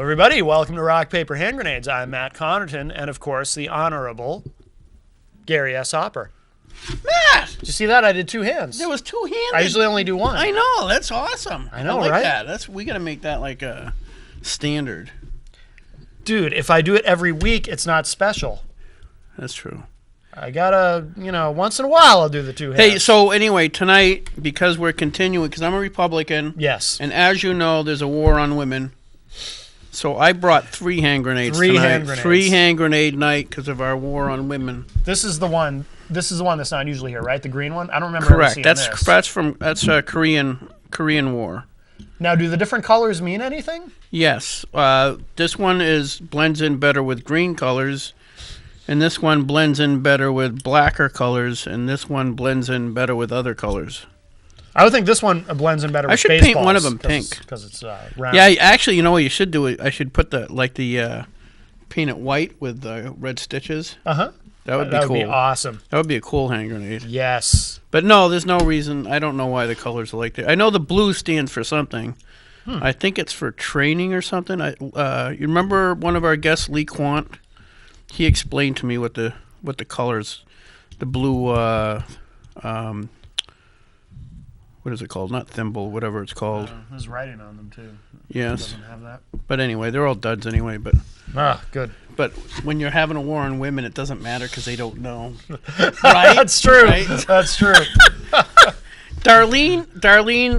everybody. Welcome to Rock, Paper, Hand Grenades. I'm Matt Connarton, and of course, the Honorable Gary S. Hopper. Matt! Did you see that? I did two hands. There was two-handed. I usually only do one. I know. That's awesome. I know, I like right? that. We got to make that like a standard. Dude, if I do it every week, it's not special. That's true. I gotta, once in a while I'll do the two hands. Hey, so anyway, tonight, because we're continuing, because I'm a Republican. Yes. And as you know, there's a war on women. So I brought 3 hand grenades tonight. 3 hand grenades. 3 hand grenade night because of our war on women. This is the one that's not usually here, right? The green one? I don't remember Correct. ever seeing this. That's Korean War. Now, do the different colors mean anything? Yes. This one blends in better with green colors, and this one blends in better with blacker colors, and this one blends in better with other colors. I would think this one blends in better with I should paint one of them pink. Because it's round. Yeah, actually, you know what you should do? I should put paint it white with red stitches. Uh-huh. That would be cool. That would be awesome. That would be a cool hand grenade. Yes. But no, there's no reason. I don't know why the colors are like that. I know the blue stands for something. I think it's for training or something. You remember one of our guests, Lee Quant? He explained to me what the colors, the blue, what is it called? Not thimble, whatever it's called. There's writing on them too. Yes. It doesn't have that. But anyway, they're all duds anyway. But good. But when you're having a war on women, it doesn't matter because they don't know. Right? That's true. Right? That's true. Darlene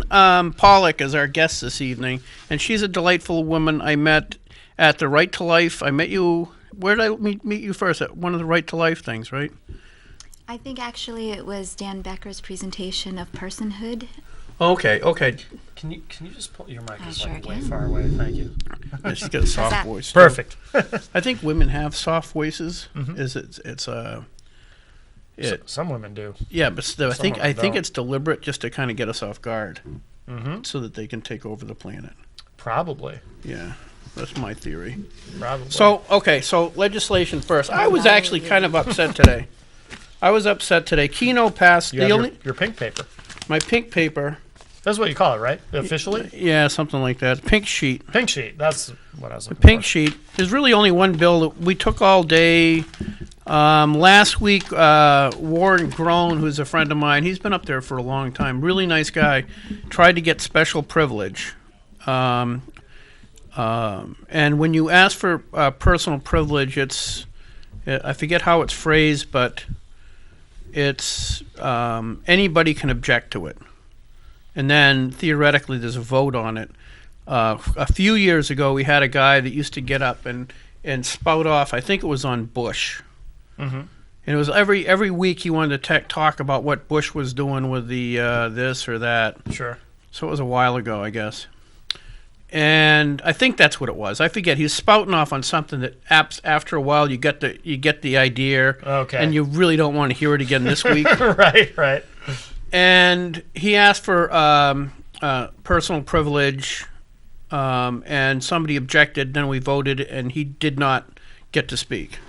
Pawlik is our guest this evening, and she's a delightful woman I met at the Right to Life. I met you. Where did I meet you first? At one of the Right to Life things, right? I think actually it was Dan Becker's presentation of personhood. Okay. Can you just pull your mic Sure way can. far away? Thank you. Yeah, she's got a soft voice. Perfect. I think women have soft voices. Some women do. Yeah, but still, I think don't. it's deliberate just to kind of get us off guard, so that they can take over the planet. Probably. Yeah, that's my theory. Probably. So legislation first. I was actually kind of upset today. Keno passed your pink paper. My pink paper. That's what you call it, right? Officially? Yeah, something like that. Pink sheet. Pink sheet. That's what I was looking Pink for. sheet. There's really only one bill that we took all day. Last week, Warren Groen, who's a friend of mine, he's been up there for a long time. Really nice guy. Tried to get special privilege. And when you ask for personal privilege, I forget how it's phrased, but it's anybody can object to it. And then, theoretically, there's a vote on it. A few years ago, we had a guy that used to get up and spout off, I think it was on Bush. Mm-hmm. And it was every week he wanted to talk about what Bush was doing with the this or that. Sure. So it was a while ago, I guess. And I think that's what it was. I forget. He was spouting off on something that after a while you get the idea. Okay. And you really don't want to hear it again this week. Right. And he asked for personal privilege, and somebody objected. Then we voted, and he did not get to speak.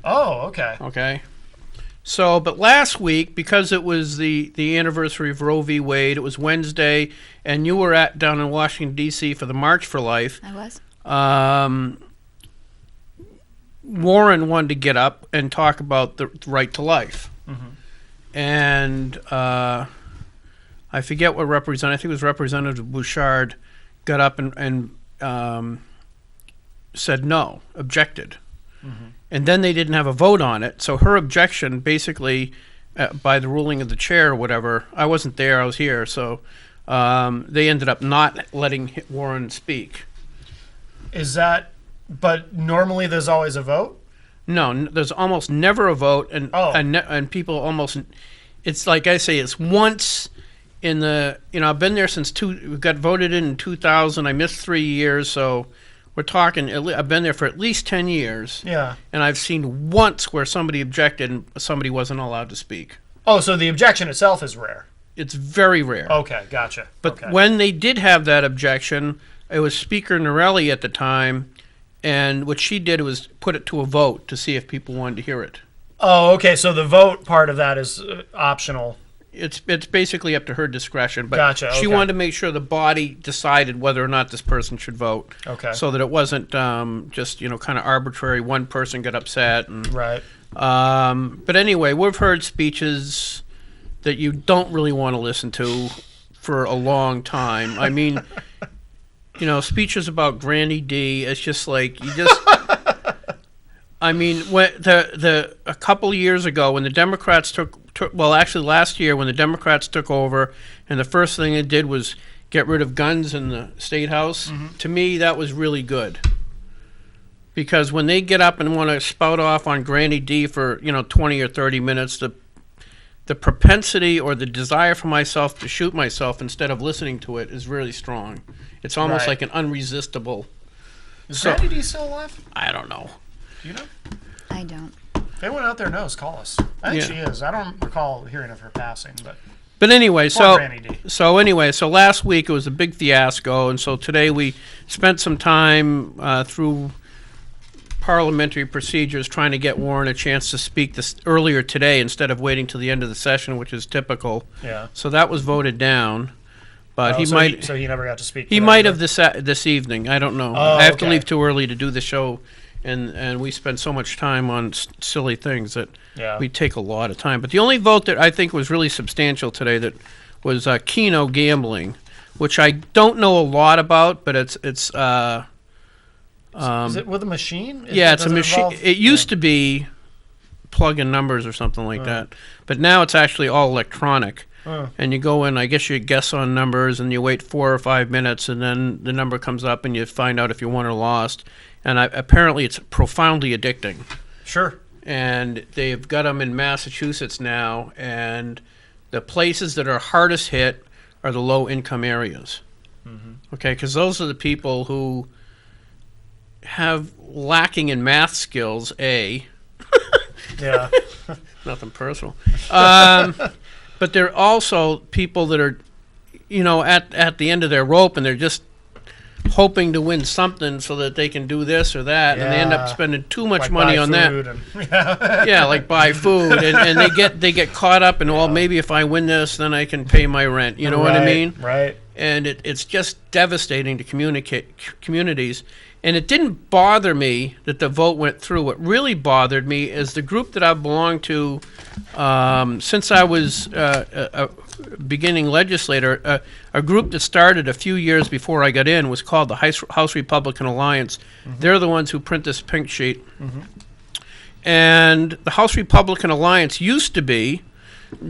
Oh, okay. Okay. So, but last week, because it was the anniversary of Roe v. Wade, it was Wednesday, and you were down in Washington, D.C. for the March for Life. I was. Warren wanted to get up and talk about the right to life. Mm-hmm. And I forget what representative, I think it was Representative Bouchard, got up and said no, objected. Mm-hmm. And then they didn't have a vote on it. So her objection, basically, by the ruling of the chair or whatever, I wasn't there, I was here, so they ended up not letting Warren speak. But normally there's always a vote? No, there's almost never a vote, and people almost, it's like I say, it's once in the, I've been there since we got voted in 2000, I missed 3 years, so we're talking, I've been there for at least 10 years. Yeah. And I've seen once where somebody objected and somebody wasn't allowed to speak. Oh, so the objection itself is rare? It's very rare. Okay, gotcha. But when they did have that objection, it was Speaker Norelli at the time, and what she did was put it to a vote to see if people wanted to hear it. Oh, okay. So the vote part of that is optional. it's basically up to her discretion. But Gotcha, she okay. wanted to make sure the body decided whether or not this person should vote. Okay. So that it wasn't just kind of arbitrary. One person got upset. And, Right. but anyway, we've heard speeches that you don't really want to listen to for a long time. I mean, speeches about Granny D. It's just like you just. I mean, when a couple of years ago when the Democrats actually last year when the Democrats took over, and the first thing they did was get rid of guns in the State House. Mm-hmm. To me, that was really good. Because when they get up and want to spout off on Granny D for 20 or 30 minutes, the propensity or the desire for myself to shoot myself instead of listening to it is really strong. It's almost Right. like an unresistible. Is Granny D still alive? I don't know. Do you know? I don't. If anyone out there knows, call us. I think Yeah. she is. I don't recall hearing of her passing, but But anyway, Poor Granny D. so last week it was a big fiasco, and so today we spent some time through parliamentary procedures trying to get Warren a chance to speak this earlier today instead of waiting till the end of the session, which is typical. yeah. So that was voted down, but he so might so he never got to speak. he today might either? have this evening. I don't know. Oh, I have to okay. leave too early to do the show, and we spend so much time on silly things that Yeah. we take a lot of time. But the only vote that I think was really substantial today that was Keno gambling, which I don't know a lot about, but it's is it with a machine? yeah, it's a does it machine. involve- It used to be plug-in numbers or something like that, but now it's actually all electronic. And you go in, I guess you guess on numbers, and you wait 4 or 5 minutes, and then the number comes up, and you find out if you won or lost. And apparently it's profoundly addicting. Sure. And they've got them in Massachusetts now, and the places that are hardest hit are the low-income areas. Okay, because those are the people who have lacking in math skills, A. Yeah. Nothing personal. But they're also people that are, at the end of their rope, and they're just hoping to win something so that they can do this or that, and they end up Yeah. spending too much Like money buy on that. food and- Yeah, like buy food, and they get caught up in, well, maybe if I win this, then I can pay my rent. You know what I Right, mean? Right. And it's just devastating to communities. And it didn't bother me that the vote went through. What really bothered me is the group that I've belonged to since I was a beginning legislator. A group that started a few years before I got in was called the House Republican Alliance. They're the ones who print this pink sheet. And the House Republican Alliance used to be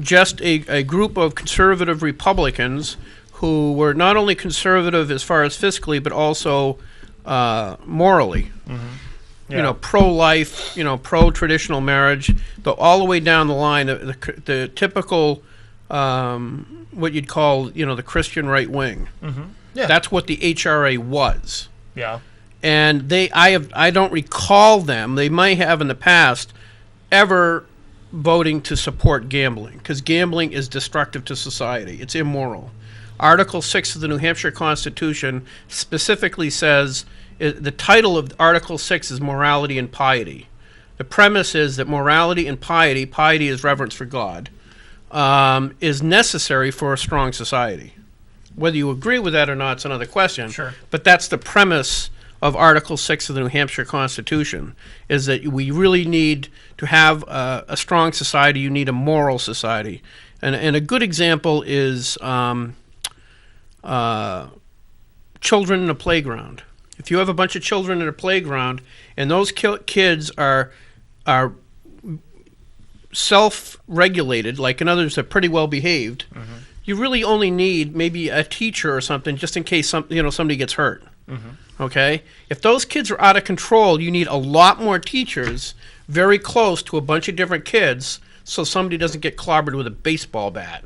just a group of conservative Republicans who were not only conservative as far as fiscally, but also morally. Yeah. Pro-life, pro-traditional marriage, all the way down the line, the typical, what you'd call, the Christian right wing. Yeah. That's what the HRA was. Yeah. And I don't recall them, they might have in the past, ever voting to support gambling, because gambling is destructive to society. It's immoral. Article 6 of the New Hampshire Constitution specifically says, the title of Article 6 is morality and piety. The premise is that morality and piety is reverence for God, is necessary for a strong society. Whether you agree with that or not is another question. Sure. But that's the premise of Article 6 of the New Hampshire Constitution, is that we really need to have a strong society. You need a moral society. And a good example is children in a playground. If you have a bunch of children in a playground and those kids are self-regulated, like in others are pretty well behaved, you really only need maybe a teacher or something just in case somebody gets hurt. Okay? If those kids are out of control, you need a lot more teachers very close to a bunch of different kids so somebody doesn't get clobbered with a baseball bat.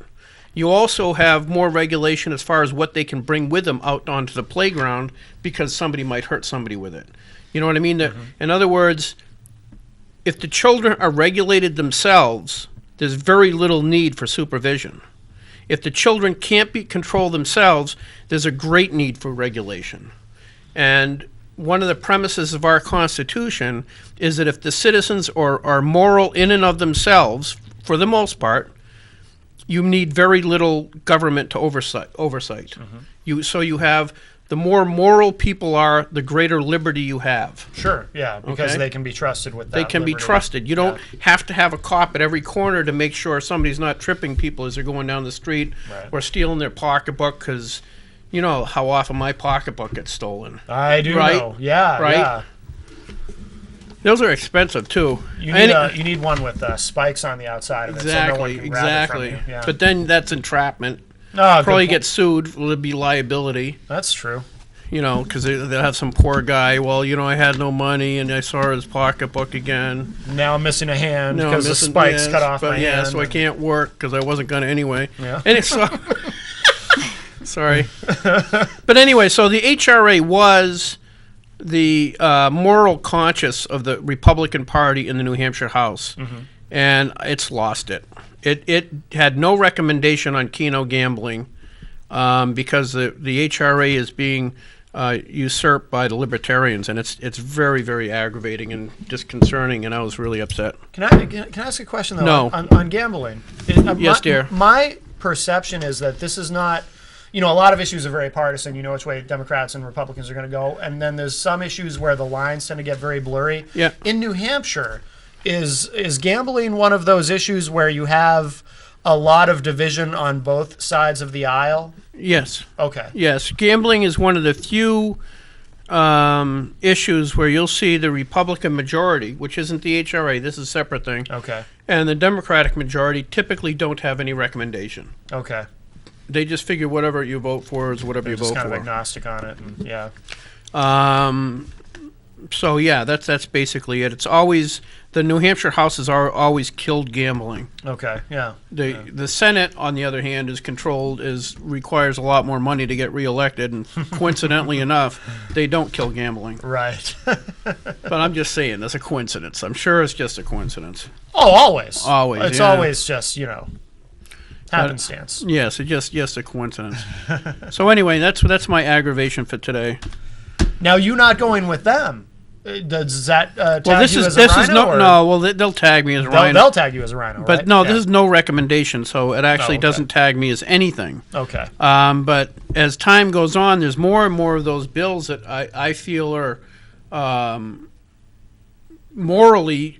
You also have more regulation as far as what they can bring with them out onto the playground because somebody might hurt somebody with it. You know what I mean? In other words, if the children are regulated themselves, there's very little need for supervision. If the children can't control themselves, there's a great need for regulation. And one of the premises of our Constitution is that if the citizens are moral in and of themselves, for the most part, you need very little government to oversight. You have, the more moral people are, the greater liberty you have. Sure, yeah, because Okay. they can be trusted with that. They can be liberty. trusted. You don't Yeah. have to have a cop at every corner to make sure somebody's not tripping people as they're going down the street Right. or stealing their pocketbook, because you know how often my pocketbook gets stolen. I do Right? know. Yeah, Right? yeah. Those are expensive too. You need one with spikes on the outside of it, so no one Exactly, can grab it from exactly. you. Yeah. But then that's entrapment. No, Probably good get sued. Will it be liability? That's true. You know, because they'll have some poor guy. Well, you know, I had no money and I saw his pocketbook again. Now I'm missing a hand No, I'm because the missing- spikes yes, cut off but my yeah, hand. so I can't work because I wasn't going to anyway. Yeah. And it's so sorry. But anyway, so the HRA was the moral conscience of the Republican Party in the New Hampshire House, and it's lost it. It had no recommendation on Keno gambling because the HRA is being usurped by the Libertarians, and it's very, very aggravating and disconcerting, and I was really upset. Can I ask a question though? No. On gambling. Yes, dear. My perception is that this is not. You know, a lot of issues are very partisan. You know which way Democrats and Republicans are going to go, and then there's some issues where the lines tend to get very blurry. Yeah. In New Hampshire, is gambling one of those issues where you have a lot of division on both sides of the aisle? Yes. Okay. Yes, gambling is one of the few issues where you'll see the Republican majority, which isn't the HRA, this is a separate thing, Okay. and the Democratic majority typically don't have any recommendation. Okay. They just figure whatever you vote for is whatever They're you just vote kind of for. agnostic on it, and yeah. So yeah, that's basically it. It's always, the New Hampshire houses are always killed gambling. Okay. Yeah. The Senate, on the other hand, requires a lot more money to get reelected, and coincidentally enough, they don't kill gambling. Right. But I'm just saying, that's a coincidence. I'm sure it's just a coincidence. Oh, always. Always, It's yeah. always just happenstance. Yes, it's just a coincidence. So anyway, that's my aggravation for today. Now you not going with them? Does that tag Well, this you is as a this rhino? is no or no. Well, they'll tag me as Rhino, they'll tag you as a rhino, but right? no, Yeah. this is no recommendation, so it actually okay. doesn't tag me as anything. Okay. But as time goes on, there's more and more of those bills that I feel are morally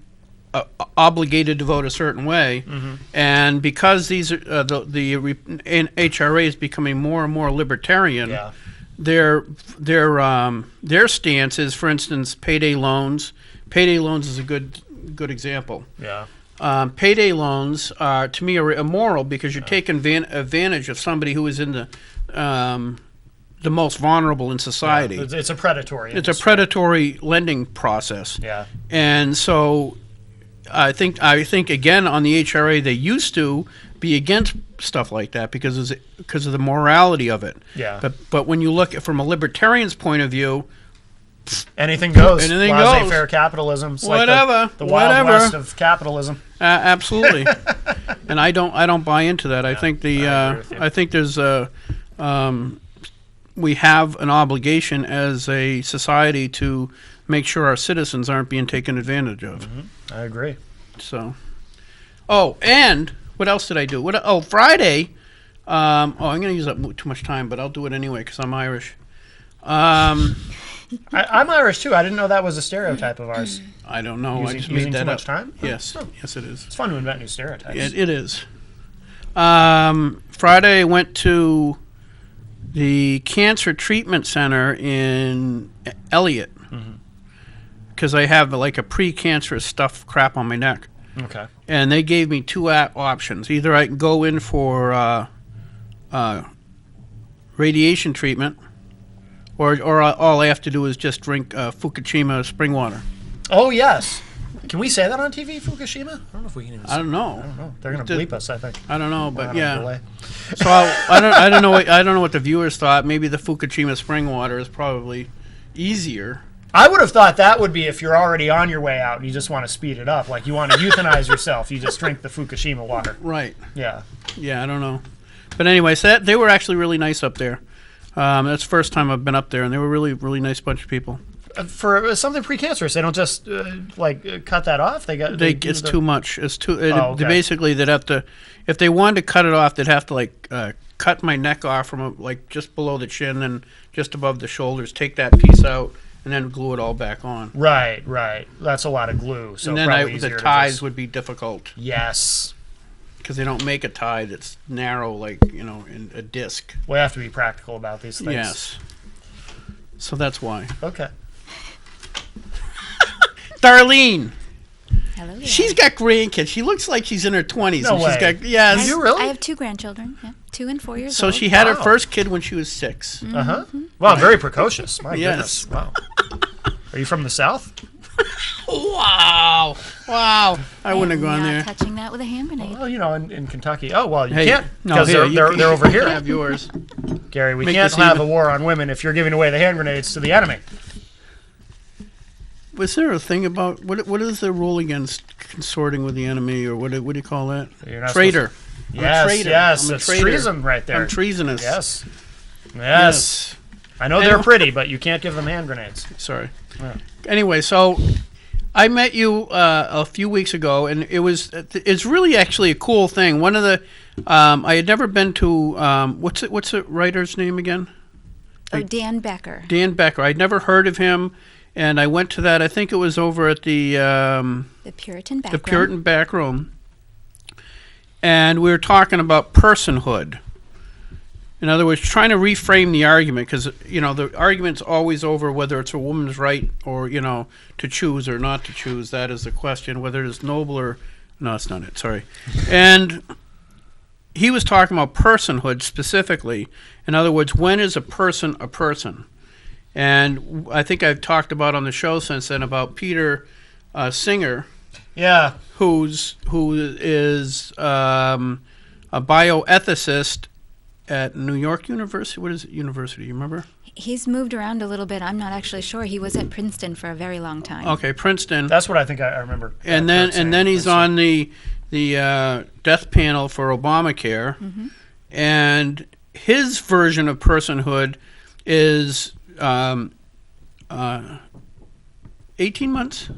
obligated to vote a certain way, and because these are HRA is becoming more and more libertarian. Yeah. Their stance is, for instance, payday loans. Payday loans is a good example. Yeah. Payday loans are, to me, are immoral because you're taking advantage of somebody who is in the most vulnerable in society. Yeah. It's a predatory. It's a predatory lending process. Yeah. And so I think again on the HRA they used to be against stuff like that because of the morality of it. Yeah. But when you look at from a libertarian's point of view, Anything goes. Anything Laissez-faire goes. capitalism. It's Whatever, Like the wild whatever. west of capitalism. absolutely. And I don't buy into that. I think I agree with you. I think there's we have an obligation as a society to make sure our citizens aren't being taken advantage of. I agree. So, and what else did I do? Friday. I'm going to use up too much time, but I'll do it anyway because I'm Irish. I'm Irish too. I didn't know that was a stereotype of ours. I don't know. I just Using made that too up. much time? Yes, Oh. yes, it is. It's fun to invent new stereotypes. It is. Friday, I went to the Cancer Treatment Center in Elliott because I have like a pre-cancerous stuff crap on my neck. Okay. And they gave me two options. Either I can go in for radiation treatment, or all I have to do is just drink Fukushima spring water. Oh yes. Can we say that on TV, Fukushima? I don't know if we can even. I don't know. I don't know. They're gonna bleep us, I think. I don't know, We're but on a yeah. delay. So I don't know. I don't know what the viewers thought. Maybe the Fukushima spring water is probably easier. I would have thought that would be if you're already on your way out and you just want to speed it up, like you want to euthanize yourself. You just drink the Fukushima water. Right. Yeah. Yeah, I don't know. But anyway, so they were actually really nice up there. That's the first time I've been up there, and they were really, really nice bunch of people. For something precancerous, they don't just cut that off. It's too much. It's too. Okay. Basically, they'd have to, if they wanted to cut it off, they'd have to cut my neck off from just below the chin and just above the shoulders. Take that piece out and then glue it all back on. Right. That's a lot of glue. So and then probably the easier to ties just- would be difficult Yes. because they don't make a tie that's narrow in a disc. We have to be practical about these things. Yes. So that's why. Okay. Darlene. Hello there. She's got grandkids. She looks like she's in her 20s. No and way. She's got, yes. You really? I have 2 grandchildren, 2 and 4 years So old. she had her Wow. first kid when she was 6. Uh-huh. Wow, very precocious. My Yes. goodness. Wow. Are you from the South? Wow. I wouldn't have gone Not there. touching that with a hand grenade. Well, in Kentucky. Oh, well, you Hey, can't no, because here, they're over here. Have yours. Gary, we Make can't this have even. a war on women if you're giving away the hand grenades to the enemy. Was there a thing about what is the rule against consorting with the enemy, or what do you call that? You're not Traitor. Yes, traitor. yes. I'm a It's traitor. treason right there. I'm treasonous. Yes. I know I they're know. pretty, but you can't give them hand grenades. Sorry. Yeah. Anyway, so I met you a few weeks ago, and it's really actually a cool thing. One of the I had never been to what's the writer's name again? Oh, Dan Becker. Dan Becker. I'd never heard of him, and I went to that. I think it was over at the Puritan Back the Room. Puritan back room, and we were talking about personhood. In other words, trying to reframe the argument, because the argument's always over whether it's a woman's right or to choose or not to choose. That is the question. Whether it's noble or no, it's not it. Sorry. And he was talking about personhood specifically. In other words, when is a person a person? And I think I've talked about on the show since then about Peter Singer, Yeah. who is a bioethicist at New York University. What is it, university? You remember? He's moved around a little bit. I'm not actually sure. He was at Princeton for a very long time. Okay, Princeton. That's what I think I remember. And Kurt then he's saying. on the death panel for Obamacare, and his version of personhood is 18 months.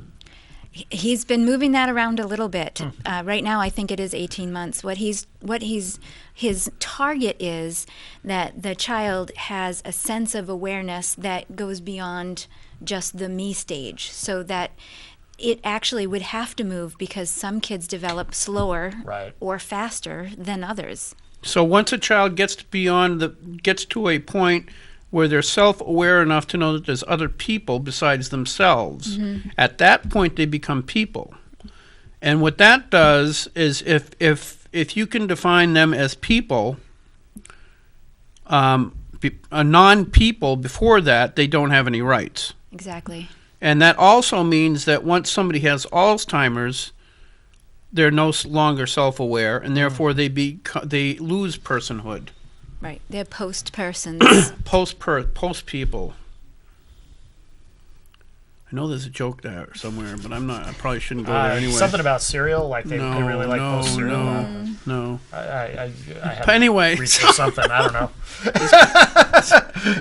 He's been moving that around a little bit. Right now, I think it is 18 months. His target is that the child has a sense of awareness that goes beyond just the me stage, so that it actually would have to move because some kids develop slower Right. or faster than others. So once a child gets to a point where they're self-aware enough to know that there's other people besides themselves, at that point they become people. And what that does is if you can define them as people, a non-people before that, they don't have any rights. Exactly. And that also means that once somebody has Alzheimer's, they're no longer self-aware, and therefore they lose personhood. Right. They're post persons. Post people. I know there's a joke there somewhere, but I probably shouldn't go there anyway. Something about cereal, like they really like post cereal. No. I But anyway, researched something. I don't know.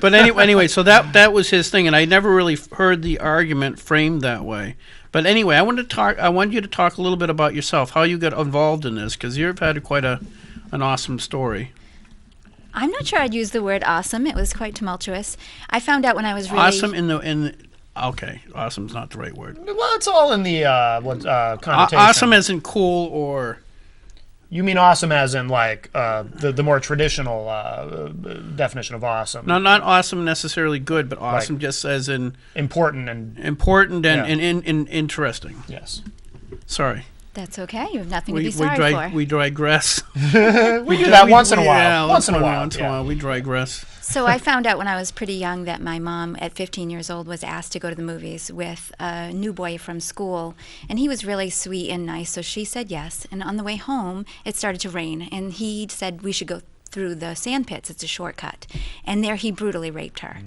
but anyway, so that was his thing, and I never really heard the argument framed that way. But anyway, I want you to talk a little bit about yourself, how you got involved in this, because you've had quite an awesome story. I'm not sure I'd use the word awesome. It was quite tumultuous. I found out when I was really... Awesome okay, awesome's not the right word. Well, it's all in the connotation. Awesome isn't cool, or You mean awesome as in like the more traditional definition of awesome? no, not awesome necessarily good, but awesome just as in Important and interesting. yes. Sorry. That's okay. You have nothing to be sorry for. We digress. We do that once in a while. Yeah, once in a while. Once in a while, we digress. So I found out when I was pretty young that my mom, at 15 years old, was asked to go to the movies with a new boy from school. And he was really sweet and nice, so she said yes. And on the way home, it started to rain. And he said we should go through the sand pits. It's a shortcut. And there he brutally raped her.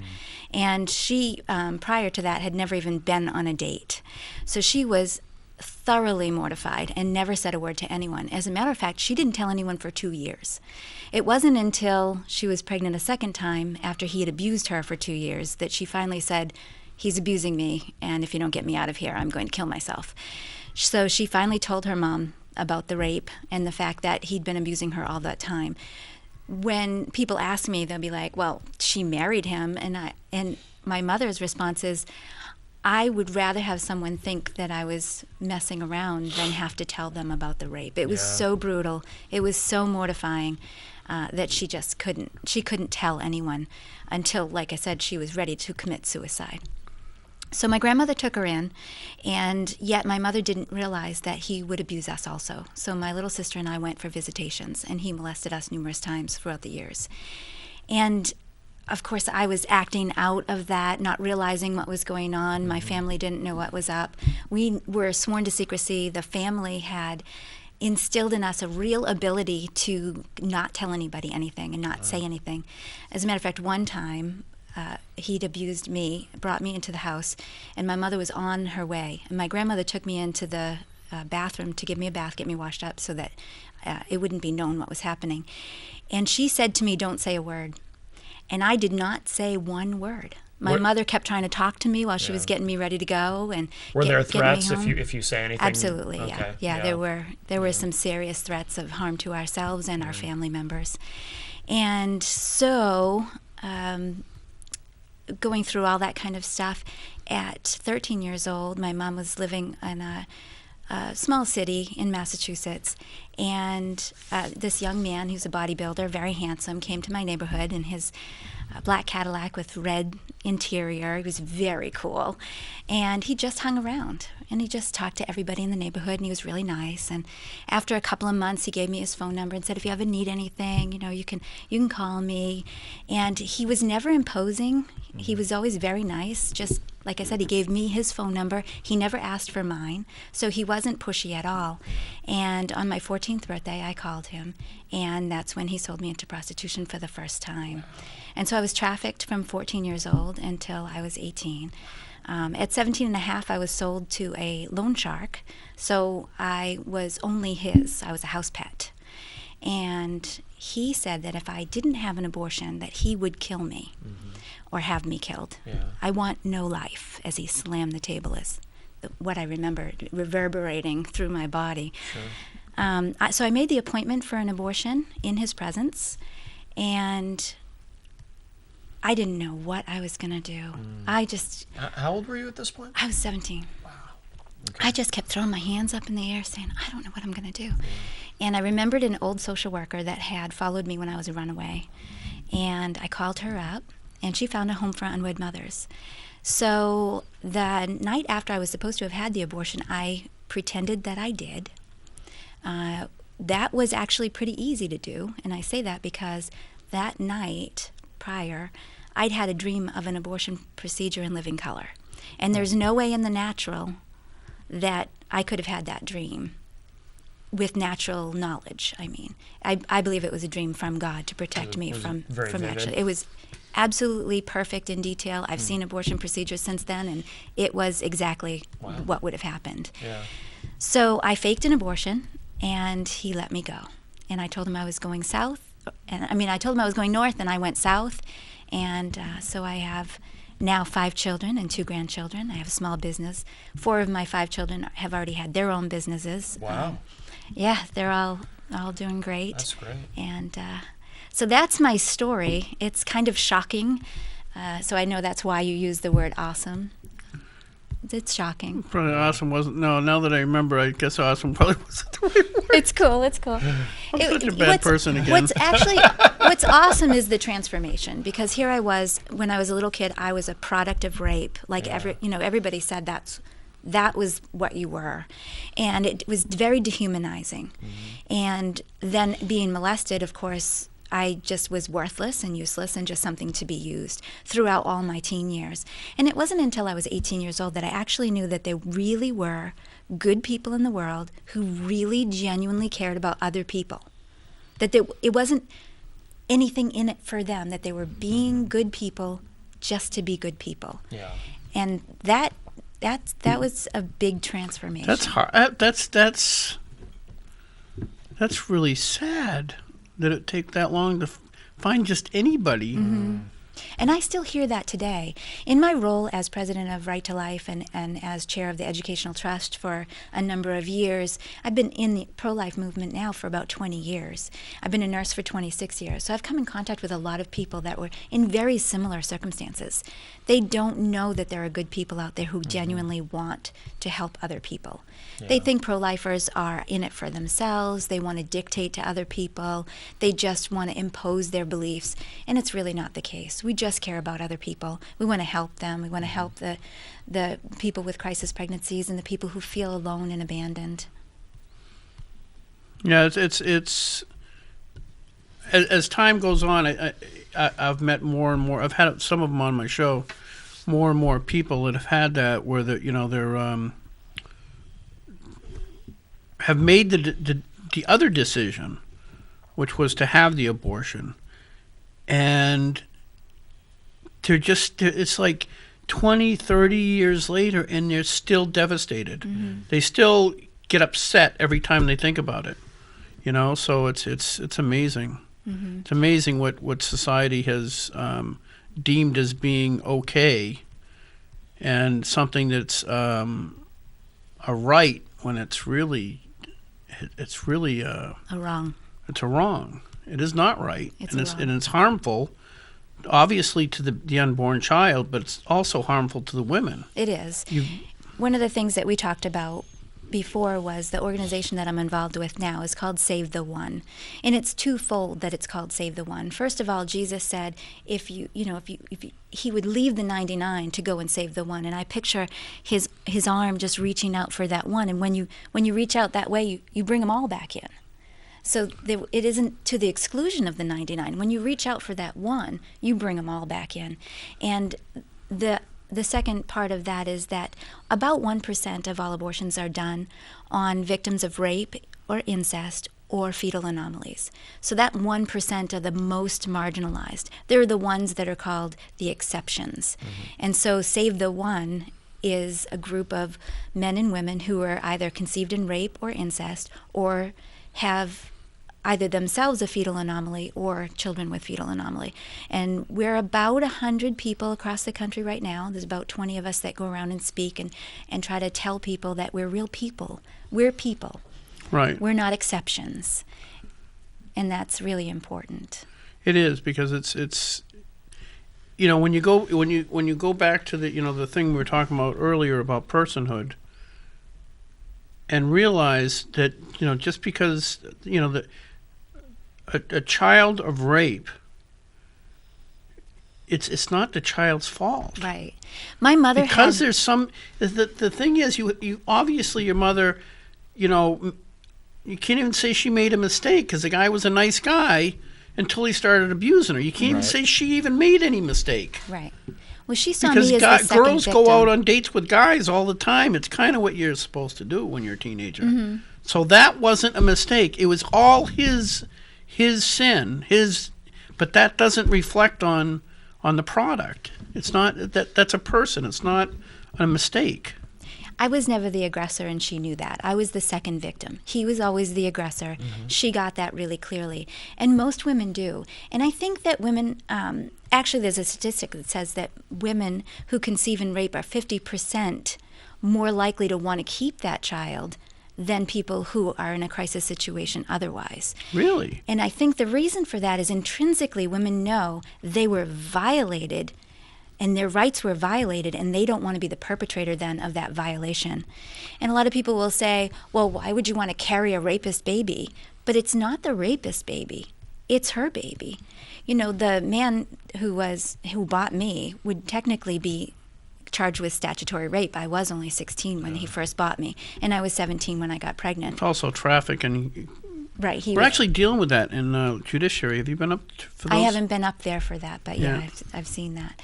And she, prior to that, had never even been on a date. So she was thoroughly mortified and never said a word to anyone. As a matter of fact, she didn't tell anyone for 2 years. It wasn't until she was pregnant a second time, after he had abused her for 2 years, that she finally said, he's abusing me, and if you don't get me out of here, I'm going to kill myself. So she finally told her mom about the rape and the fact that he'd been abusing her all that time. When people ask me, they'll be like, well, she married him. And my mother's response is, I would rather have someone think that I was messing around than have to tell them about the rape. It was so brutal. It was so mortifying that she just couldn't tell anyone until, like I said, she was ready to commit suicide. So my grandmother took her in, and yet my mother didn't realize that he would abuse us also. So my little sister and I went for visitations, and he molested us numerous times throughout the years. And of course, I was acting out of that, not realizing what was going on. My family didn't know what was up. We were sworn to secrecy. The family had instilled in us a real ability to not tell anybody anything and not say anything. As a matter of fact, one time, he'd abused me, brought me into the house, and my mother was on her way. And my grandmother took me into the bathroom to give me a bath, get me washed up so that it wouldn't be known what was happening. And she said to me, don't say a word. And I did not say one word. My mother kept trying to talk to me while she was getting me ready to go. And were there threats if you say anything? Absolutely, okay. yeah. There were some serious threats of harm to ourselves and our family members. And so, going through all that kind of stuff, at 13 years old, my mom was living in a small city in Massachusetts, and this young man who's a bodybuilder, very handsome, came to my neighborhood in his black Cadillac with red interior. He was very cool, and he just hung around, and he just talked to everybody in the neighborhood, and he was really nice. And after a couple of months, he gave me his phone number and said, if you ever need anything, you can call me. And he was never imposing. He was always very nice. Just like I said, he gave me his phone number. He never asked for mine, so he wasn't pushy at all. And on my 14th birthday, I called him, and that's when he sold me into prostitution for the first time. And so I was trafficked from 14 years old until I was 18. At 17 and a half, I was sold to a loan shark, so I was only his. I was a house pet. And he said that if I didn't have an abortion, that he would kill me or have me killed. Yeah. I want no life, as he slammed the table, is what I remember reverberating through my body. Sure. So I made the appointment for an abortion in his presence, and I didn't know what I was going to do. I just... How old were you at this point? I was 17. Wow. Okay. I just kept throwing my hands up in the air saying, I don't know what I'm going to do. And I remembered an old social worker that had followed me when I was a runaway. And I called her up, and she found a home for unwed mothers. So the night after I was supposed to have had the abortion, I pretended that I did. That was actually pretty easy to do, and I say that because that night prior, I'd had a dream of an abortion procedure in living color. And there's no way in the natural that I could have had that dream with natural knowledge. I mean, I believe it was a dream from God to protect me from actually. It was absolutely perfect in detail. I've seen abortion procedures since then, and it was exactly what would have happened. Yeah. So I faked an abortion, and he let me go. And I told him I was going south. I told him I was going north, and I went south. And so I have now 5 children and 2 grandchildren. I have a small business. 4 of my 5 children have already had their own businesses. Wow. Yeah, they're all doing great. That's great. And so that's my story. It's kind of shocking. So I know that's why you use the word awesome. It's shocking. Probably awesome wasn't. No, now that I remember, I guess awesome probably wasn't the right word. It's cool. It's cool. I'm such a bad person again. What's awesome is the transformation, because here I was when I was a little kid. I was a product of rape. Like everybody said that was what you were, and it was very dehumanizing. And then being molested, of course, I just was worthless and useless and just something to be used throughout all my teen years. And it wasn't until I was 18 years old that I actually knew that there really were good people in the world who really genuinely cared about other people. That it wasn't anything in it for them, that they were being good people just to be good people. Yeah. And that was a big transformation. That's hard. That's really sad that it take that long to find just anybody. And I still hear that today. In my role as president of Right to Life and as chair of the Educational Trust for a number of years, I've been in the pro-life movement now for about 20 years. I've been a nurse for 26 years. So I've come in contact with a lot of people that were in very similar circumstances. They don't know that there are good people out there who genuinely want to help other people. They think pro-lifers are in it for themselves. They want to dictate to other people. They just want to impose their beliefs. And it's really not the case. We just care about other people. We want to help them. We want to help the people with crisis pregnancies and the people who feel alone and abandoned. Yeah, it's as time goes on, I've met more and more. I've had some of them on my show. More and more people that have had that, where they're have made the other decision, which was to have the abortion, and it's like 20, 30 years later, and they're still devastated. They still get upset every time they think about it. So it's amazing. It's amazing what society has deemed as being okay, and something that's a right when it's really a wrong. It's a wrong. It is not right, and it's harmful, obviously to the unborn child, but it's also harmful to the women. It is. One of the things that we talked about before was the organization that I'm involved with now is called Save the One. And it's twofold that it's called Save the One. First of all, Jesus said if he would leave the 99 to go and save the one. And I picture his arm just reaching out for that one. And when you reach out that way, you bring them all back in. So it isn't to the exclusion of the 99. When you reach out for that one, you bring them all back in. And the second part of that is that about 1% of all abortions are done on victims of rape or incest or fetal anomalies. So that 1% are the most marginalized. They're the ones that are called the exceptions. And so Save the One is a group of men and women who are either conceived in rape or incest or have either themselves a fetal anomaly or children with fetal anomaly. And we're about 100 people across the country right now. There's about 20 of us that go around and speak and try to tell people that we're real people. We're people. Right. We're not exceptions. And that's really important. It is, because it's when you go back to the thing we were talking about earlier about personhood, and realize that just because a child of rape, it's not the child's fault. Right. My mother because there's some the thing is you obviously your mother, you can't even say she made a mistake because the guy was a nice guy until he started abusing her. You can't even say she even made any mistake. Right. Well, she saw because me as the second girls victim. go out on dates with guys all the time. It's kind of what you're supposed to do when you're a teenager. So that wasn't a mistake. It was all his sin, but that doesn't reflect on the product. It's not that's a person. It's not a mistake. I was never the aggressor, and she knew that. I was the second victim. He was always the aggressor. She got that really clearly. And most women do. And I think that women, actually there's a statistic that says that women who conceive and rape are 50% more likely to want to keep that child than people who are in a crisis situation otherwise. Really? And I think the reason for that is intrinsically women know they were violated and their rights were violated, and they don't want to be the perpetrator then of that violation. And a lot of people will say, well, why would you want to carry a rapist baby? But it's not the rapist baby. It's her baby. The man who bought me would technically be charged with statutory rape. I was only 16 when he first bought me, and I was 17 when I got pregnant. It's also trafficking. Right. We're actually dealing with that in judiciary. Have you been up for those? I haven't been up there for that, but yeah. I've seen that.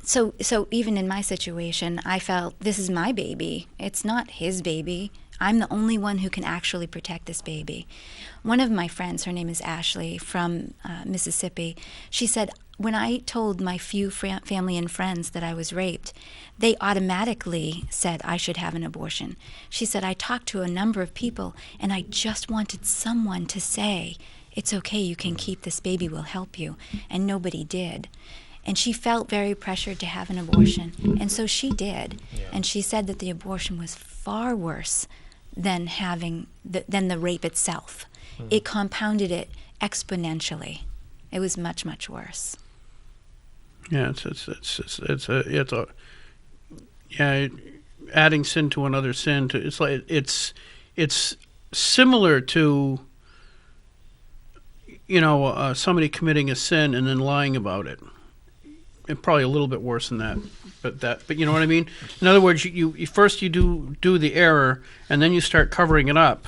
So even in my situation, I felt this is my baby. It's not his baby. I'm the only one who can actually protect this baby. One of my friends, her name is Ashley from Mississippi, she said, when I told my few family and friends that I was raped, they automatically said I should have an abortion. She said, I talked to a number of people, and I just wanted someone to say, it's okay, you can keep this baby, we'll help you. And nobody did. And she felt very pressured to have an abortion, and so she did. Yeah. And she said that the abortion was far worse than than the rape itself. It compounded it exponentially. It was much, much worse. Yeah, adding sin to another sin. It's similar to somebody committing a sin and then lying about it. And probably a little bit worse than that, but you know what I mean. In other words, you first you do the error, and then you start covering it up,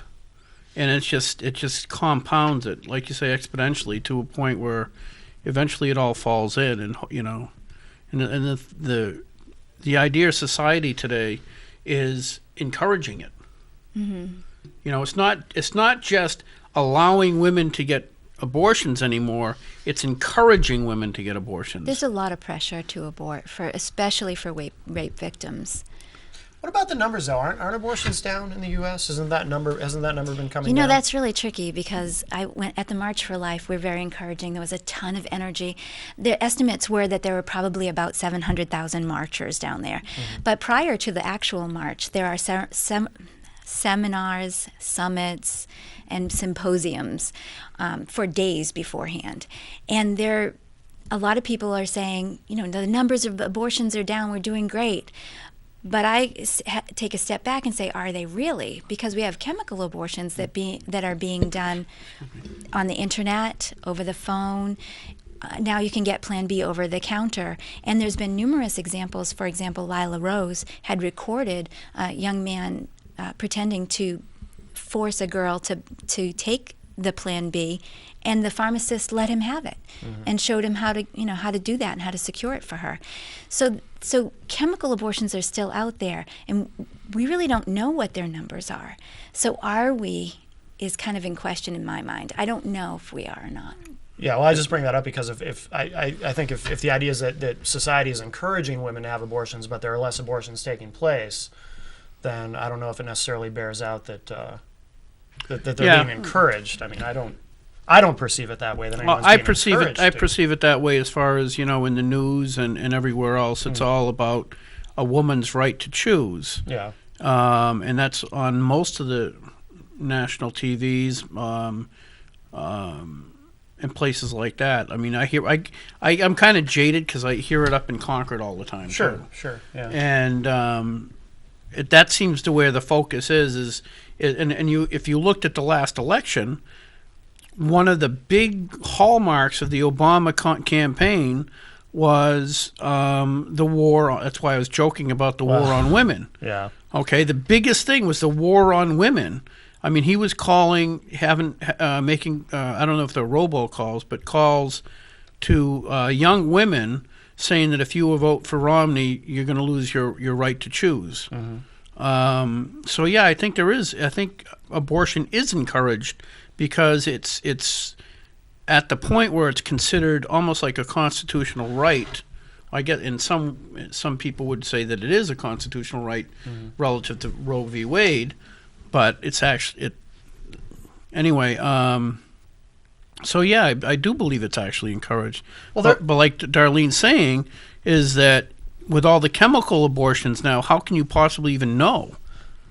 and it just compounds it, like you say, exponentially to a point where eventually it all falls in, and the idea of society today is encouraging it. Mm-hmm. It's not just allowing women to get abortions anymore. It's encouraging women to get abortions. There's a lot of pressure to abort, especially for rape victims. What about the numbers, though? Aren't abortions down in the U.S.? Hasn't that number been coming down? That's really tricky, because I went at the March for Life. We're very encouraging. There was a ton of energy. The estimates were that there were probably about 700,000 marchers down there. Mm-hmm. But prior to the actual march, there are seminars, summits, and symposiums for days beforehand. And a lot of people are saying, the numbers of abortions are down, we're doing great. But I take a step back and say, are they really? Because we have chemical abortions that are being done on the internet, over the phone. Now you can get Plan B over the counter. And there's been numerous examples. For example, Lila Rose had recorded a young man pretending to force a girl to take the Plan B, and the pharmacist let him have it, and showed him how to do that and how to secure it for her. So chemical abortions are still out there, and we really don't know what their numbers are. So are we is kind of in question in my mind. I don't know if we are or not. Yeah, well, I just bring that up because if I think if the idea is that society is encouraging women to have abortions, but there are less abortions taking place, then I don't know if it necessarily bears out that they're being encouraged. I mean, I don't perceive it that way. I perceive it that way as far as, in the news and everywhere else. It's all about a woman's right to choose. Yeah. And that's on most of the national TVs and places like that. I mean, I'm kind of jaded because I hear it up in Concord all the time. Sure, yeah. And that seems to where the focus is if you looked at the last election, one of the big hallmarks of the Obama campaign was the war. That's why I was joking about the war on women. Yeah. Okay. The biggest thing was the war on women. I mean, he was making. I don't know if they're robocalls, but calls to young women saying that if you vote for Romney, you're going to lose your right to choose. Mm-hmm. So yeah, I think abortion is encouraged because it's at the point where it's considered almost like a constitutional right. I get in some people would say that it is a constitutional right relative to Roe v. Wade, but it's actually anyway. So yeah, I do believe it's actually encouraged. Well, but like Darlene's saying, is that with all the chemical abortions now, how can you possibly even know?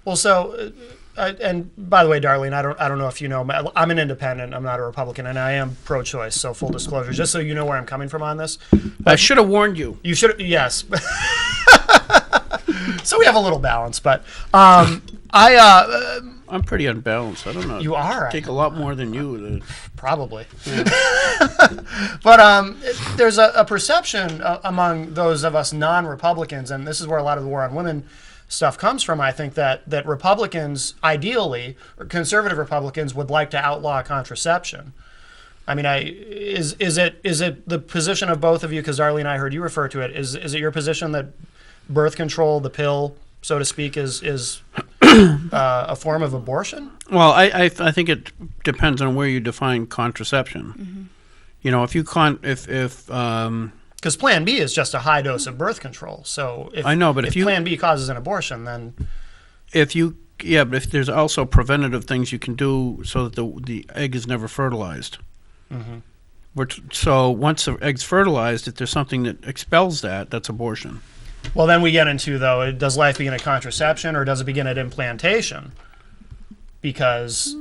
Well, so and by the way, Darlene, I don't know if you know, I'm an independent. I'm not a Republican, and I am pro-choice. So full disclosure, just so you know where I'm coming from on this. I should have warned you. You should, yes. So we have a little balance, but I'm pretty unbalanced. I don't know. You are. I take a lot more than you. Probably. Yeah. But there's a perception among those of us non-Republicans, and this is where a lot of the war on women stuff comes from. I think that Republicans, ideally, or conservative Republicans, would like to outlaw contraception. I mean, is it the position of both of you? Because Darlene, I heard you refer to it. Is it your position that birth control, the pill, so to speak, is a form of abortion? Well, I think it depends on where you define contraception. Mm-hmm. Because Plan B is just a high dose of birth control. So if Plan B causes an abortion, then if you Yeah, but if there's also preventative things you can do so that the egg is never fertilized. So once the egg's fertilized, if there's something that expels that, that's abortion. Well, then we get into, though, does life begin at contraception or does it begin at implantation? Because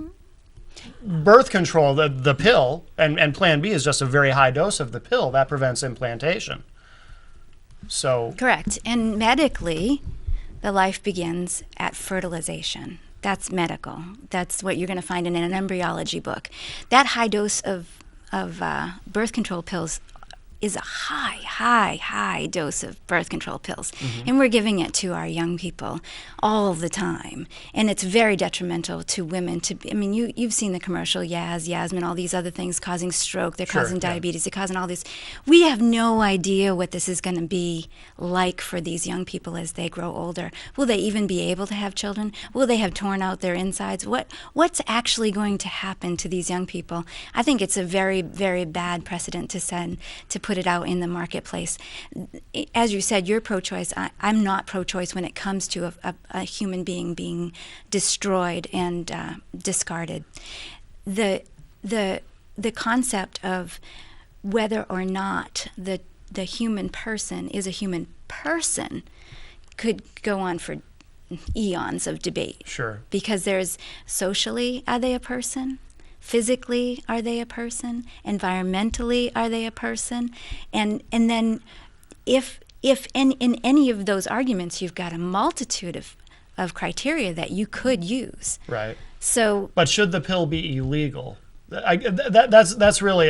birth control, the pill, and Plan B is just a very high dose of the pill, that prevents implantation. So Correct. And medically, the life begins at fertilization. That's medical. That's what you're going to find in an embryology book. That high dose of birth control pills is a high dose of birth control pills. And we're giving it to our young people all the time. And it's very detrimental to women. You've seen the commercial, Yasmin, all these other things causing stroke, they're causing diabetes, they're causing all this. We have no idea what this is going to be like for these young people as they grow older. Will they even be able to have children? Will they have torn out their insides? What's actually going to happen to these young people? I think it's a very, very bad precedent to put it out in the marketplace. As you said, you're pro-choice. I'm not pro-choice when it comes to a human being being destroyed and discarded. The concept of whether or not the human person is a human person could go on for eons of debate. Sure. Because there's socially, are they a person? Physically, are they a person? Environmentally, are they a person? And then if in any of those arguments you've got a multitude of criteria that you could use. Right. So, but should the pill be illegal? That's really,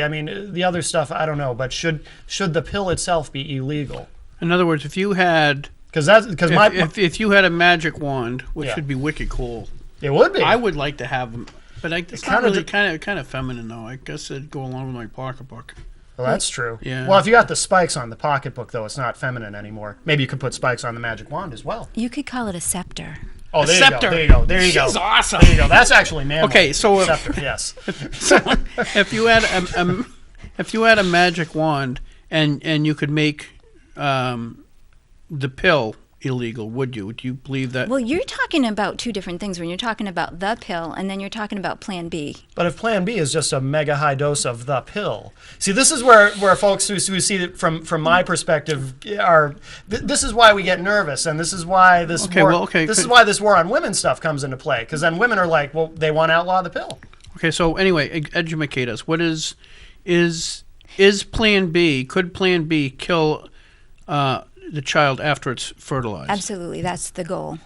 the other stuff I don't know, but should the pill itself be illegal? In other words, if you had if you had a magic wand, which would be wicked cool, it would be. I would like to have them. But it's not really kind of feminine, though. I guess it'd go along with my pocketbook. Well, that's true. Yeah. Well, if you got the spikes on the pocketbook, though, it's not feminine anymore. Maybe you could put spikes on the magic wand as well. You could call it a scepter. Oh, there scepter. You go. There you go. She's awesome. There you go. That's actually manly. Okay, so scepter, yes. So if you had a magic wand and you could make the pill illegal, would you? Do you believe that? Well, you're talking about two different things when you're talking about the pill and then you're talking about Plan B. But if Plan B is just a mega high dose of the pill, see, this is where folks who see it from my perspective are. This is why we get nervous, and this is why this is why this war on women stuff comes into play. Because then women are like, well, they want to outlaw the pill. Okay, so anyway, educate us. What is Plan B? Could Plan B kill the child after it's fertilized? Absolutely, that's the goal.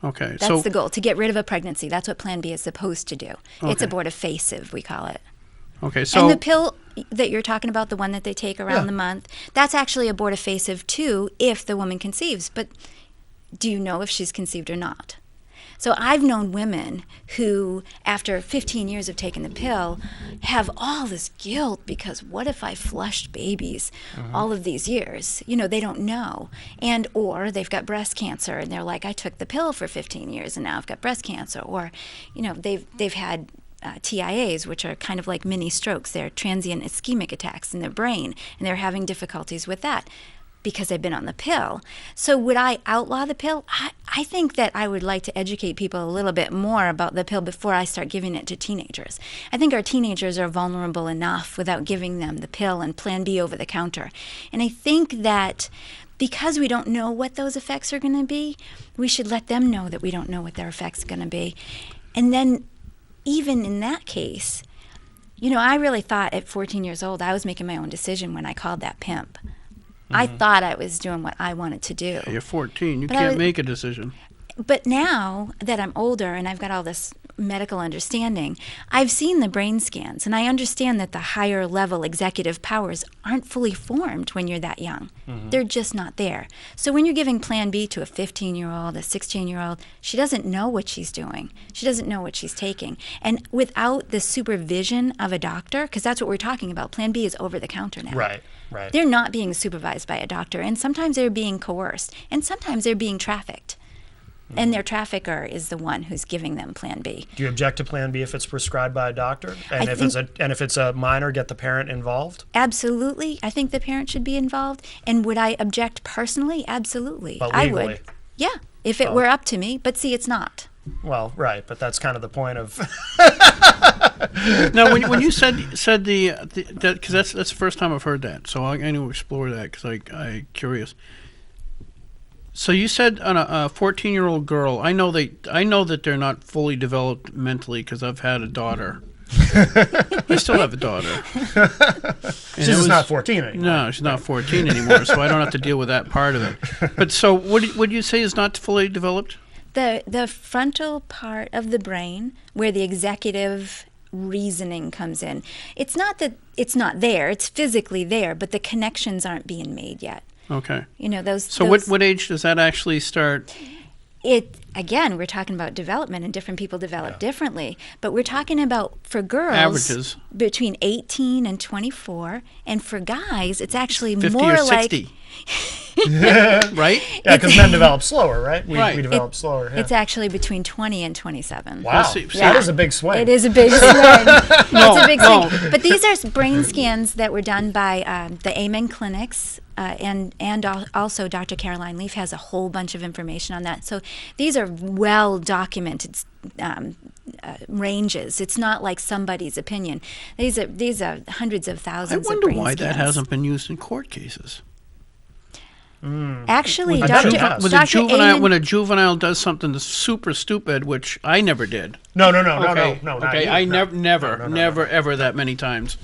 Okay, that's the goal, to get rid of a pregnancy. That's what Plan B is supposed to do. Okay. It's abortifacient, we call it. Okay, so and the pill that you're talking about, the one that they take around the month, that's actually abortifacient too, if the woman conceives. But do you know if she's conceived or not? So I've known women who, after 15 years of taking the pill, have all this guilt because what if I flushed babies all of these years? They don't know. Or they've got breast cancer and they're like, I took the pill for 15 years and now I've got breast cancer. Or, they've had TIAs, which are kind of like mini strokes. They're transient ischemic attacks in their brain, and they're having difficulties with that because they've been on the pill. So would I outlaw the pill? I think that I would like to educate people a little bit more about the pill before I start giving it to teenagers. I think our teenagers are vulnerable enough without giving them the pill and Plan B over the counter. And I think that because we don't know what those effects are going to be, we should let them know that we don't know what their effects are going to be. And then even in that case, I really thought at 14 years old I was making my own decision when I called that pimp. I thought I was doing what I wanted to do. You're 14. You can't make a decision. But now that I'm older and I've got all this medical understanding, I've seen the brain scans, and I understand that the higher level executive powers aren't fully formed when you're that young. They're just not there. So when you're giving Plan B to a 15-year-old, a 16-year-old, she doesn't know what she's doing. She doesn't know what she's taking. And without the supervision of a doctor, because that's what we're talking about, Plan B is over the counter now. Right. They're not being supervised by a doctor, and sometimes they're being coerced, and sometimes they're being trafficked. And their trafficker is the one who's giving them Plan B. Do you object to Plan B if it's prescribed by a doctor? And if it's a minor, get the parent involved? Absolutely. I think the parent should be involved. And would I object personally? Absolutely. But legally? I would. Yeah, if it were up to me. But see, it's not. Well, right, but that's kind of the point of. Now, when you said the that, because that's the first time I've heard that, so I'm going to explore that because I'm curious. So you said on a 14-year-old girl. I know that they're not fully developed mentally because I've had a daughter. I still have a daughter. She's just not 14 anymore. No, she's not 14 anymore, so I don't have to deal with that part of it. But so, what would you say is not fully developed? The frontal part of the brain where the executive reasoning comes in. It's not that it's not there, it's physically there, but the connections aren't being made yet. Okay. You know, those. So what age does that actually start? Again, we're talking about development, and different people develop differently. But we're talking about, for girls, averages between 18 and 24, and for guys, it's actually 50 more or like 60. Right? Yeah, because men develop slower, right? Right. We develop slower. Yeah. It's actually between 20 and 27. Wow, See, that is a big swing. It is a big swing. It's a big no. swing. But these are brain scans that were done by the Amen clinics, and also Dr. Caroline Leaf has a whole bunch of information on that. So these are well documented ranges. It's not like somebody's opinion. These are hundreds of I thousands of wonder brain why scans. that hasn't been used in court cases. Actually, I bet it Dr. has. When a juvenile does something that's super stupid, which I never did. No, Okay, not okay. you. I No. never, ever that many times.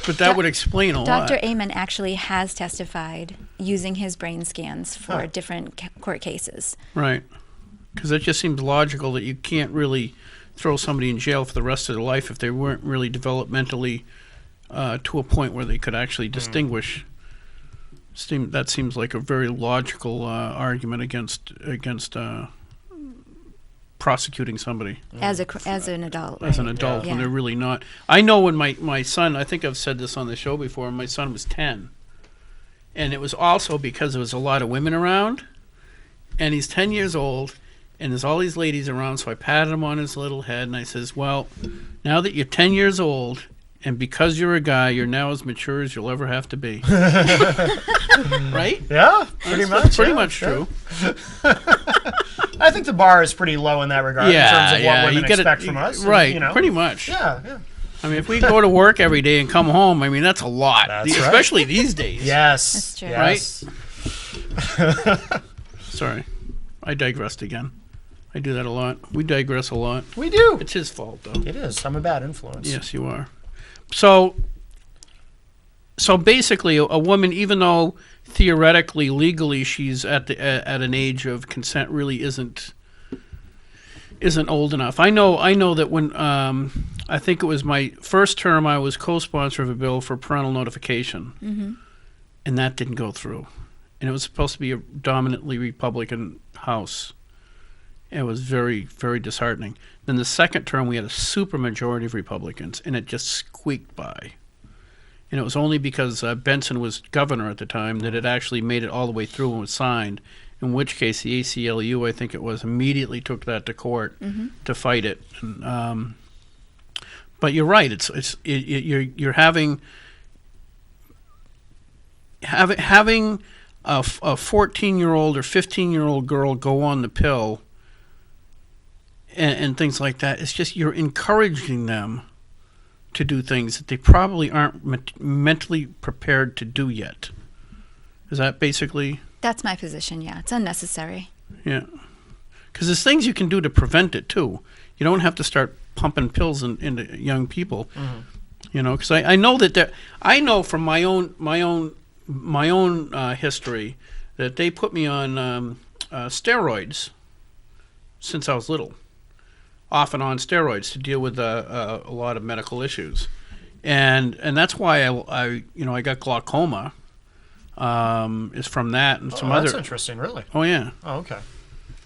But that would explain a lot. Dr. Amen actually has testified using his brain scans for different court cases. Right. Because it just seems logical that you can't really throw somebody in jail for the rest of their life if they weren't really developmentally to a point where they could actually distinguish. That seems like a very logical argument against prosecuting somebody As an adult. as an right? adult when Yeah. they're really not. I know when my son, I think I've said this on the show before, my son was 10. And it was also because there was a lot of women around, and he's 10 years old, and there's all these ladies around, so I patted him on his little head, and I says, well, now that you're 10 years old, and because you're a guy, you're now as mature as you'll ever have to be. Right? Yeah, pretty much. That's pretty yeah, much yeah. true. I think the bar is pretty low in that regard in terms of what women expect from us. Right, and, pretty much. Yeah. I mean, if we go to work every day and come home, I mean, that's a lot. That's right. Especially these days. Yes. That's true. Yes. Sorry. I digressed again. I do that a lot. We digress a lot. We do. It's his fault, though. It is. I'm a bad influence. Yes, you are. So basically, a woman, even though theoretically, legally, she's at an age of consent, really isn't old enough. I know that when I think it was my first term, I was co-sponsor of a bill for parental notification, and that didn't go through. And it was supposed to be a dominantly Republican House. It was very, very disheartening. Then the second term, we had a super majority of Republicans, and it just squeaked by. And it was only because Benson was governor at the time that it actually made it all the way through and was signed, in which case the ACLU, I think it was, immediately took that to court to fight it. And, but you're right. You're having a 14-year-old or 15-year-old girl go on the pill and things like that. It's just you're encouraging them to do things that they probably aren't mentally prepared to do yet. Is that basically? That's my position, yeah. It's unnecessary. Yeah. Because there's things you can do to prevent it, too. You don't have to start pumping pills into young people. You know, because I know that I know from my own history that they put me on steroids since I was little, off and on steroids to deal with a lot of medical issues, and that's why I got glaucoma. Is from that and some other. That's interesting, really. Oh yeah. Oh, okay.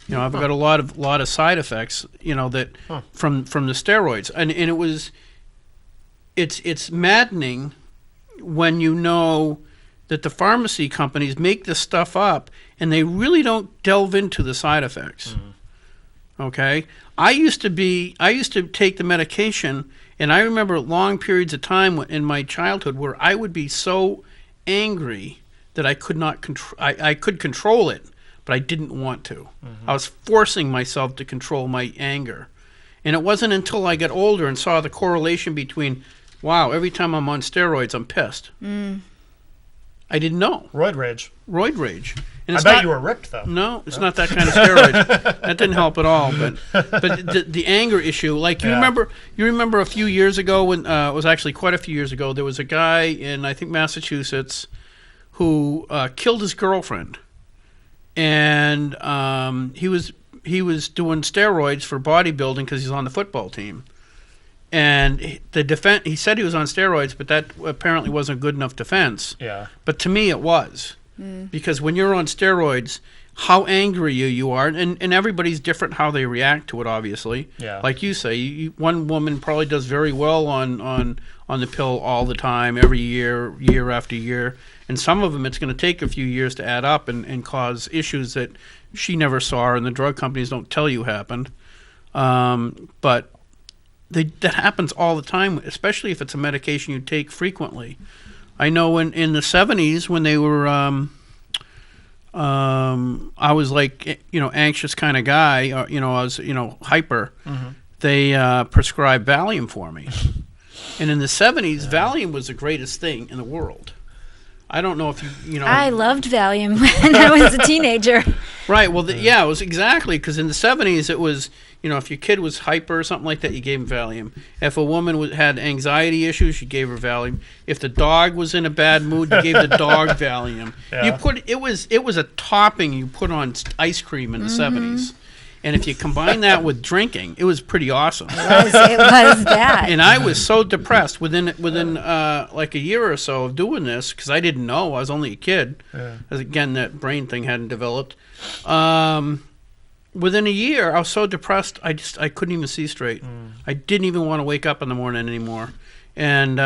You know, I've got a lot of side effects. You know that from the steroids, and it's maddening when you know that the pharmacy companies make this stuff up and they really don't delve into the side effects. Okay? I used to take the medication, and I remember long periods of time in my childhood where I would be so angry that I could not I could control it, but I didn't want to. I was forcing myself to control my anger. And it wasn't until I got older and saw the correlation between, wow, every time I'm on steroids, I'm pissed. I didn't know. Roid rage. Roid rage. And I it's bet not, you were ripped, though. No, it's not that kind of steroids. That didn't help at all. But the anger issue, like you remember a few years ago when it was actually quite a few years ago. There was a guy in I think Massachusetts who killed his girlfriend, and he was doing steroids for bodybuilding because he's on the football team. And he said he was on steroids, but that apparently wasn't a good enough defense. Yeah. But to me, it was. Because when you're on steroids, how angry you are, and everybody's different how they react to it, obviously. Yeah. Like you say, one woman probably does very well on the pill all the time, every year after year. And some of them, it's going to take a few years to add up and cause issues that she never saw and the drug companies don't tell you happened. But that happens all the time, especially if it's a medication you take frequently. I know in the 70s when they were, I was like, anxious kind of guy, I was, hyper. They prescribed Valium for me. And in the 70s, Valium was the greatest thing in the world. I don't know if you know. I loved Valium when I was a teenager. Right. Well, it was exactly because in the 70s it was, if your kid was hyper or something like that, you gave him Valium. If a woman had anxiety issues, you gave her Valium. If the dog was in a bad mood, you gave the dog Valium. Yeah. It was a topping you put on ice cream in the 70s. And if you combine that with drinking, it was pretty awesome. It was that. And I was so depressed within like a year or so of doing this because I didn't know. I was only a kid. Yeah. As again, that brain thing hadn't developed. Within a year, I was so depressed, I couldn't even see straight. I didn't even want to wake up in the morning anymore. And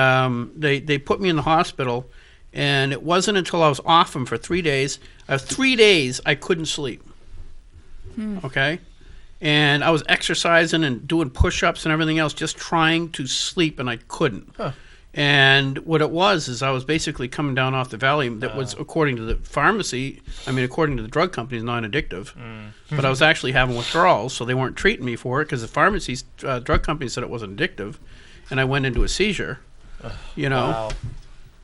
they put me in the hospital, and it wasn't until I was off them for 3 days. 3 days, I couldn't sleep. Okay? And I was exercising and doing push-ups and everything else, just trying to sleep, and I couldn't. Huh. And what it was is I was basically coming down off the Valium that was, according to the pharmacy, according to the drug companies, non-addictive. But I was actually having withdrawals, so they weren't treating me for it because the pharmacies, drug companies said it wasn't addictive. And I went into a seizure, Wow.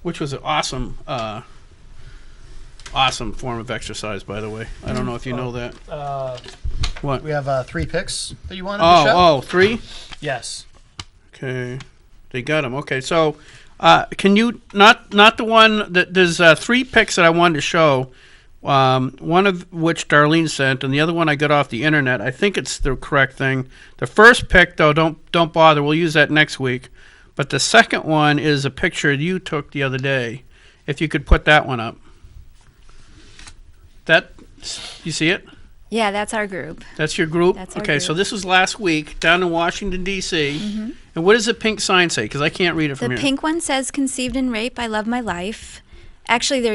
which was an awesome form of exercise, by the way. I don't know if you know that. What? We have 3 picks that you wanted to show. Oh, 3? Yes. Okay. They got them. Okay, so can you not the one that there's 3 picks that I wanted to show. One of which Darlene sent, and the other one I got off the internet. I think it's the correct thing. The first pick, though, don't bother. We'll use that next week. But the second one is a picture you took the other day. If you could put that one up. That you see it? Yeah, that's our group. That's your group? That's our okay, group. so this was last week down in Washington, D.C. And what does the pink sign say? Because I can't read it from The here. pink one says "Conceived in Rape, I Love My Life." Actually, there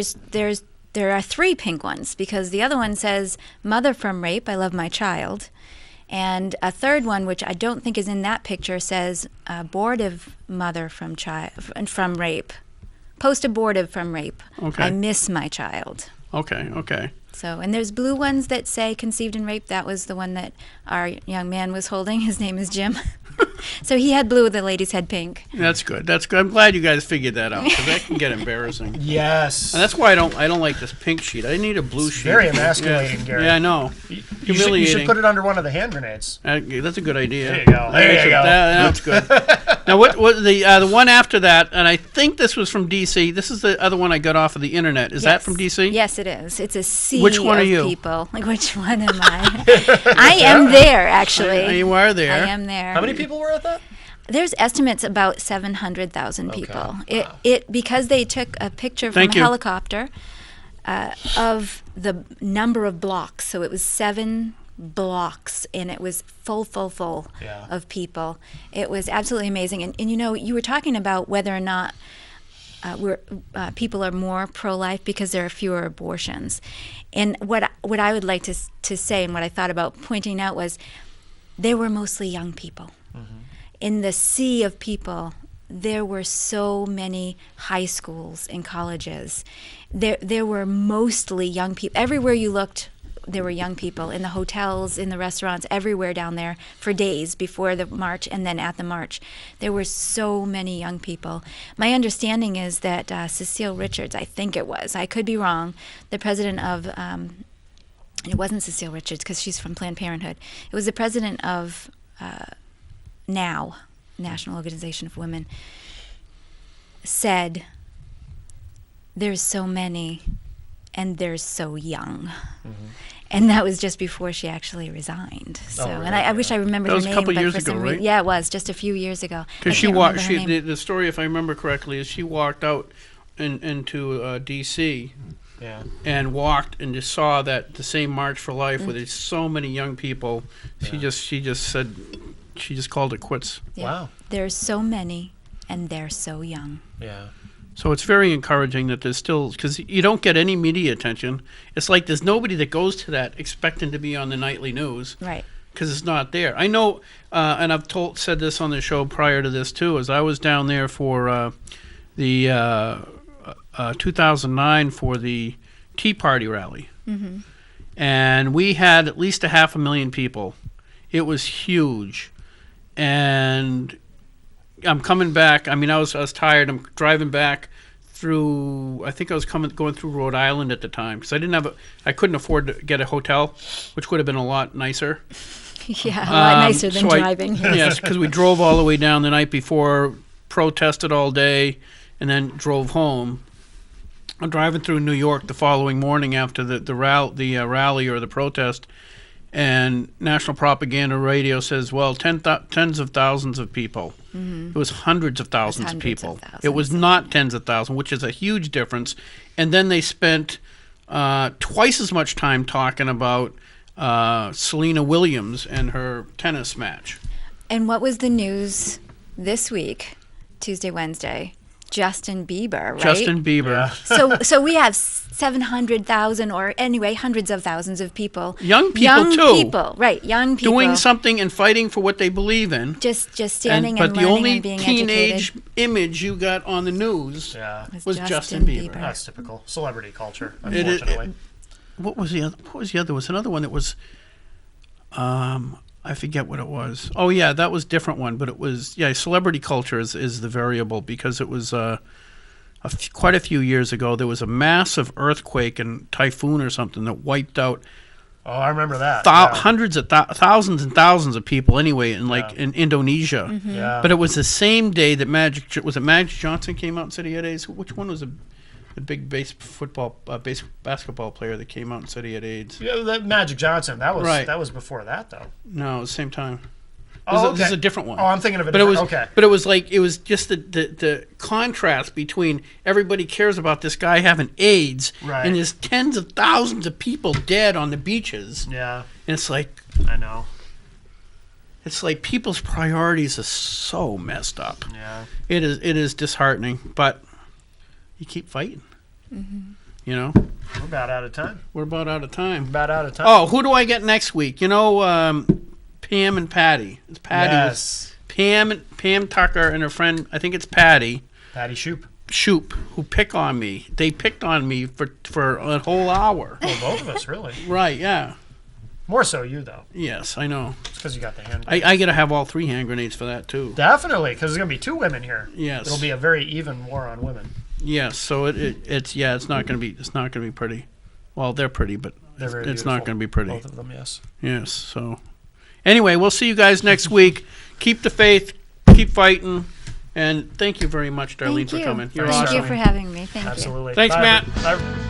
are 3 pink ones because the other one says "Mother from Rape, I Love My Child," and a third one, which I don't think is in that picture, says "Abortive Mother from Rape, Post-abortive from rape. Okay. I miss my child." Okay. So, and there's blue ones that say "Conceived in Rape." That was the one that our young man was holding. His name is Jim. So he had blue, the ladies had pink. That's good. I'm glad you guys figured that out because that can get embarrassing. Yes. And that's why I don't like this pink sheet. I need a blue sheet. Very emasculating, Gary. Yeah, I know. You should put it under one of the hand grenades. That's a good idea. There you go. There you go. That's good. Now, what the one after that? And I think this was from DC. This is the other one I got off of the internet. Is that from DC? Yes, it is. It's a sea Which one of are you? people. Like, which one am I? I am there, actually. You are there. I am there. How many people were at that? There's estimates about 700,000 people. Wow. It because they took a picture from Thank a you. helicopter of the number of blocks. So it was 7 blocks, and it was full Yeah. of people. It was absolutely amazing. And you were talking about whether or not people are more pro-life because there are fewer abortions. And what I would like to say, and what I thought about pointing out, was they were mostly young people. In the sea of people, there were so many high schools and colleges. There were mostly young people. Everywhere you looked, there were young people in the hotels, in the restaurants, everywhere down there for days before the march and then at the march. There were so many young people. My understanding is that Cecile Richards, I think it was, I could be wrong, the president of, it wasn't Cecile Richards because she's from Planned Parenthood. It was the president of NOW, National Organization of Women, said, "There's so many, and they're so young." Mm-hmm. And that was just before she actually resigned. So, really? and I wish I remembered her name. That was a couple but years for ago, some right? Yeah, it was just a few years ago. Because she walked. The story, if I remember correctly, is she walked out into D.C. Yeah. and walked and just saw that the same March for Life where there's so many young people. She just said, she just called it quits. Yeah. Wow. There's so many, and they're so young. Yeah. So it's very encouraging that there's still, because you don't get any media attention. It's like there's nobody that goes to that expecting to be on the nightly news. Right. Because it's not there. I know, and I've said this on the show prior to this too, as I was down there for the 2009 for the Tea Party rally. Mm-hmm. And we had at least 500,000 people. It was huge. And I'm coming back. I mean, I was tired. I'm driving back through. I think I was going through Rhode Island at the time because I couldn't afford to get a hotel, which would have been a lot nicer. Yeah, a lot nicer than driving. Yes, because we drove all the way down the night before, protested all day, and then drove home. I'm driving through New York the following morning after the rally or the protest. And national propaganda radio says, well, tens of thousands of people. Mm-hmm. It was hundreds of thousands of people. It was not tens of thousands, which is a huge difference. And then they spent twice as much time talking about Serena Williams and her tennis match. And what was the news this week, Tuesday, Wednesday? Justin Bieber, right? Justin Bieber. Yeah. So we have 700,000, or anyway, hundreds of thousands of people. Young people, young too. People, right, young people. Doing something and fighting for what they believe in. Just standing but and the learning only and being teenage educated. image you got on the news was Justin Bieber. That's typical celebrity culture, It- unfortunately. What was the other? There was another one that was, I forget what it was. Oh yeah, that was a different one, but it was celebrity culture is the variable because it was quite a few years ago. There was a massive earthquake and typhoon or something that wiped out. Oh, I remember that. Hundreds of thousands and thousands of people anyway in Indonesia. Mm-hmm. Yeah. But it was the same day that Magic Johnson came out and said he had AIDS. Which one was the big basketball player that came out and said he had AIDS? Yeah, that Magic Johnson. That was Right. That was before that, though. No, it was the same time. Oh, This is a different one. Oh, I'm thinking of a But it different. was Okay. But it was just the contrast between everybody cares about this guy having AIDS Right. and there's tens of thousands of people dead on the beaches. Yeah, And it's like I know. People's priorities are so messed up. Yeah. It is disheartening, but you keep fighting. Mm-hmm. You know, We're about out of time. we're about out of time. About out of time. Oh, who do I get next week? You know, Pam and Patty. It's Patty. Yes. Pam Tucker and her friend. I think it's Patty Patty Shoop. Shoop, who pick on me. They picked on me for a whole hour. Well, both of us, really. Right? Yeah. More so you, though. Yes, I know. It's because you got the hand. I got to have all 3 hand grenades for that too. Definitely, because there's going to be 2 women here. Yes. It'll be a very even war on women. Yes. So it's not going to be pretty. Well, they're pretty, but They're very it's not beautiful. going to be pretty. Both of them, yes. Yes. So, anyway, we'll see you guys next week. Keep the faith. Keep fighting. And thank you very much, Darlene, Thank for you. coming. You're Thank awesome. you for having me. Thank you. Absolutely. Thanks, Bye, Matt. Bye.